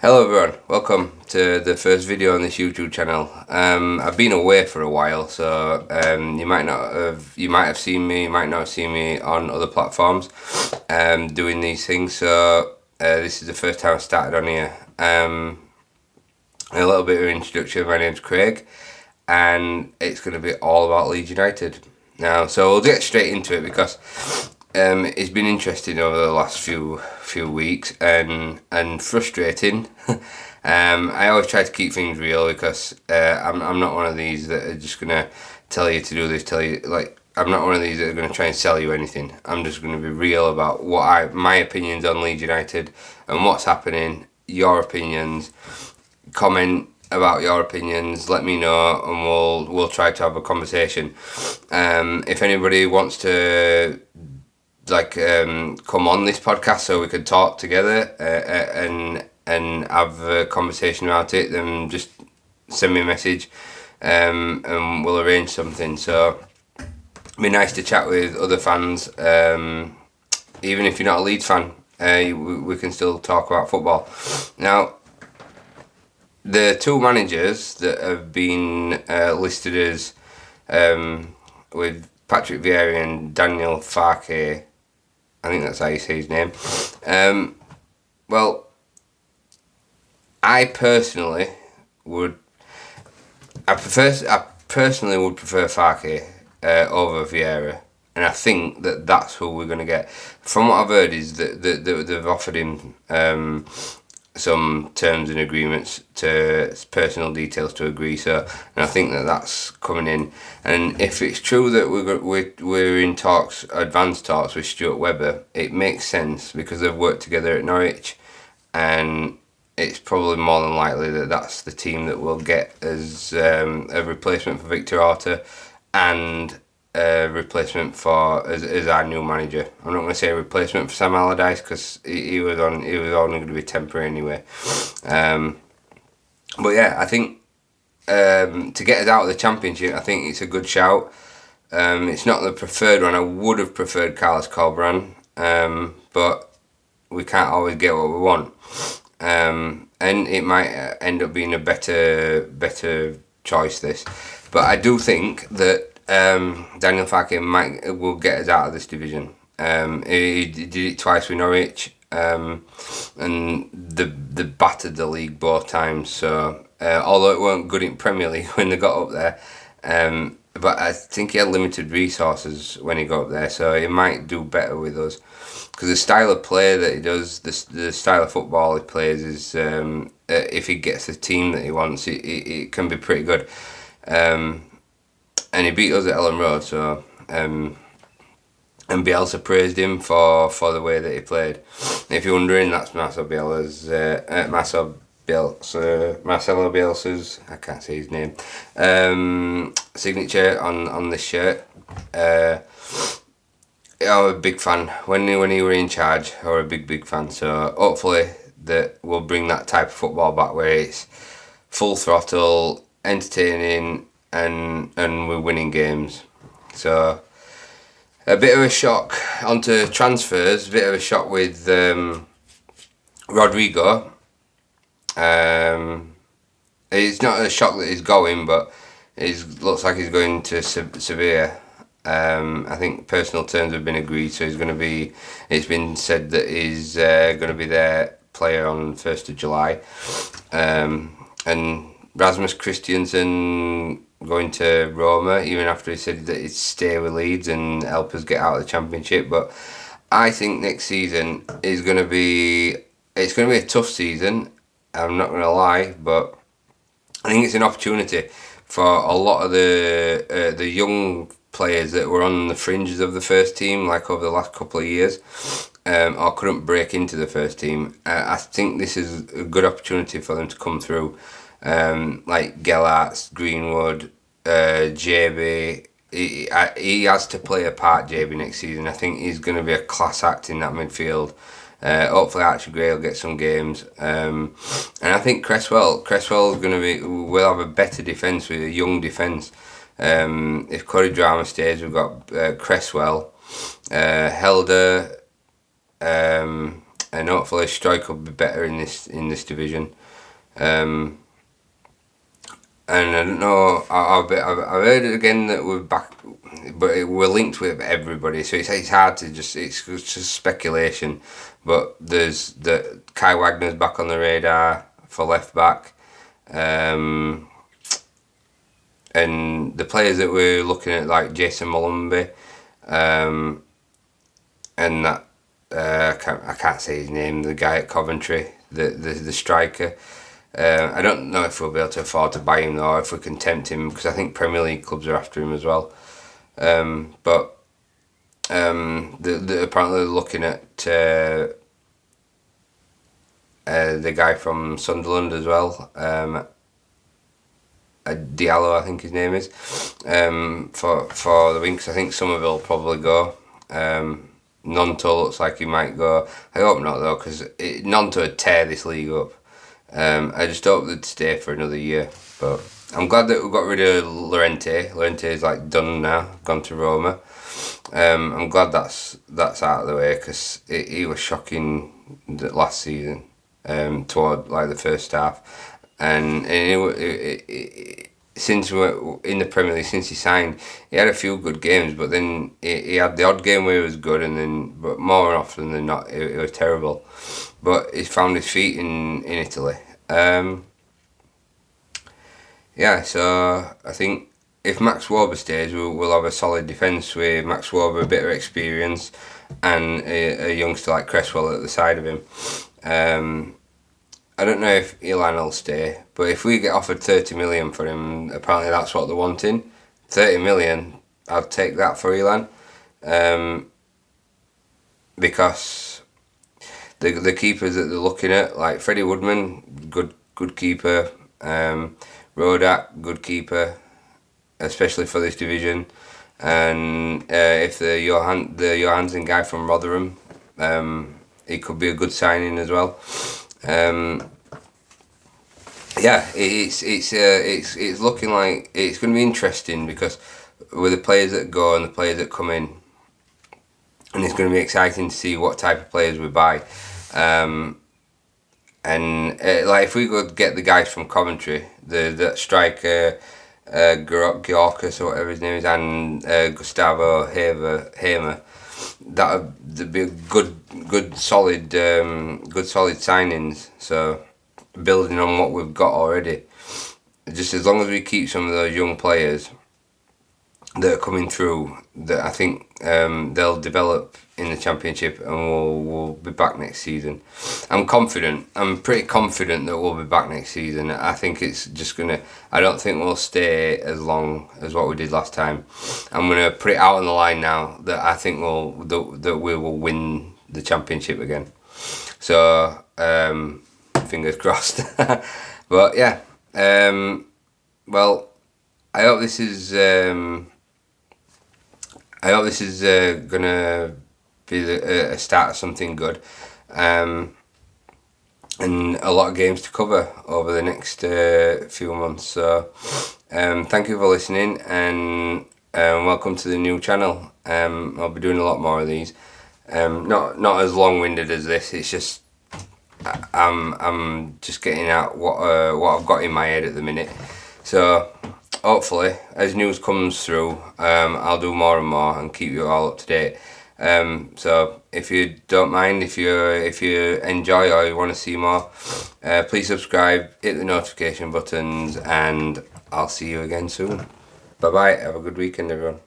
Hello everyone, welcome to the first video on this YouTube channel. I've been away for a while, so you might have seen me, you might not have seen me on other platforms doing these things. So this is the first time I started on here. A little bit of introduction. My name's Craig, and it's going to be all about Leeds United now. So we'll get straight into it because it's been interesting over the last few weeks and frustrating. I always try to keep things real because I'm not one of these that are just gonna tell you to do this, I'm not one of these that are gonna try and sell you anything. I'm just gonna be real about my opinions on Leeds United and what's happening. Your opinions, comment about your opinions, let me know, and we'll try to have a conversation. If anybody wants to come on this podcast so we could talk together and have a conversation about it, then just send me a message and we'll arrange something. So it'd be nice to chat with other fans, even if you're not a Leeds fan. We can still talk about football. Now, the two managers that have been listed as with Patrick Vieira and Daniel Farke, I think that's how you say his name. Well, I personally would prefer Farke over Vieira, and I think that's who we're going to get. From what I've heard is that they've offered him some terms and agreements to personal details to agree. So, and I think that's coming in. And if it's true that we're in talks, advanced talks with Stuart Webber, it makes sense because they've worked together at Norwich, and it's probably more than likely that that's the team that we'll get as a replacement for Victor Orta and a replacement for as our new manager. I'm not going to say a replacement for Sam Allardyce because he was only going to be temporary anyway. But yeah, I think to get us out of the Championship, I think it's a good shout. It's not the preferred one. I would have preferred Carlos Corberán, but we can't always get what we want. And it might end up being a better choice, this. But I do think that Daniel Farke will get us out of this division. He did it twice with Norwich, and they battered the league both times. So although it weren't good in Premier League when they got up there, but I think he had limited resources when he got up there, so he might do better with us. Because the style of play that he does, the style of football he plays is, if he gets the team that he wants, it can be pretty good. And he beat us at Ellen Road, so and Bielsa praised him for the way that he played. And if you're wondering, that's Marcelo Bielsa's, I can't say his name, signature on this shirt. I'm a big fan. When he were in charge, I was a big fan. So hopefully that we'll bring that type of football back where it's full throttle, entertaining, and we're winning games. So a bit of a shock onto transfers. A bit of a shock with Rodrigo. It's not a shock that he's going, but it looks like he's going to Sevilla. I think personal terms have been agreed, so he's going to be. It's been said that he's going to be their player on 1st of July. And Rasmus Christiansen going to Roma, even after he said that he'd stay with Leeds and help us get out of the Championship. But I think next season is going to be. It's going to be a tough season. I'm not going to lie, but I think it's an opportunity for a lot of the young players that were on the fringes of the first team, like over the last couple of years, or couldn't break into the first team. I think this is a good opportunity for them to come through, like Gelhardt, Greenwood, JB. He has to play a part, JB, next season. I think he's going to be a class act in that midfield. Hopefully Archie Gray will get some games, and I think Cresswell is will have a better defence with a young defence. If Corey Drama stays, we've got Cresswell, Helder, and hopefully Strike will be better in this division. And I don't know, I've heard it again that we're back, but we're linked with everybody, so it's hard to it's just speculation. But there's Kai Wagner's back on the radar for left back, and the players that we're looking at, like Jason Malumbi, and that I can't say his name, the guy at Coventry, the striker. I don't know if we'll be able to afford to buy him though, or if we can tempt him, because I think Premier League clubs are after him as well. But they're apparently looking at the guy from Sunderland as well, Diallo, I think his name is, for the wing, because I think Somerville will probably go. Nonto looks like he might go. I hope not though, because Nonto would tear this league up. I just hope they'd stay for another year. But I'm glad that we got rid of Llorente. Llorente is like done now, gone to Roma. I'm glad that's out of the way, because he was shocking last season, toward like the first half, and since we're in the Premier League, since he signed, he had a few good games, but then he had the odd game where he was good, but more often than not, it was terrible. But he's found his feet in Italy. Yeah, so I think if Max Wober stays, we'll have a solid defence with Max Wober, a bit of experience, and a youngster like Cresswell at the side of him. I don't know if Ilan will stay, but if we get offered 30 million for him, apparently that's what they're wanting. 30 million, I'd take that for Ilan, because the keepers that they're looking at, like Freddie Woodman, good keeper, Rodak, good keeper, especially for this division, and if the Johansson guy from Rotherham, he could be a good signing as well. Yeah, it's looking like it's going to be interesting, because with the players that go and the players that come in, and it's going to be exciting to see what type of players we buy. Like if we could get the guys from Coventry, that striker, Georkas or whatever his name is, and Gustavo Hamer, that'd be a good solid signings. So building on what we've got already, just as long as we keep some of those young players that are coming through, that I think they'll develop in the Championship, and we'll be back next season. I'm pretty confident that we'll be back next season. I think it's just I don't think we'll stay as long as what we did last time. I'm gonna put it out on the line now that I think that we will win the Championship again. So fingers crossed. But yeah, well, I hope this is gonna be a start of something good, and a lot of games to cover over the next few months. So thank you for listening, and welcome to the new channel. I'll be doing a lot more of these. Not as long-winded as this. It's just I'm just getting out what I've got in my head at the minute. So hopefully, as news comes through, I'll do more and more and keep you all up to date. So if you don't mind, if you enjoy or you want to see more, please subscribe, hit the notification buttons, and I'll see you again soon. Bye bye. Have a good weekend, everyone.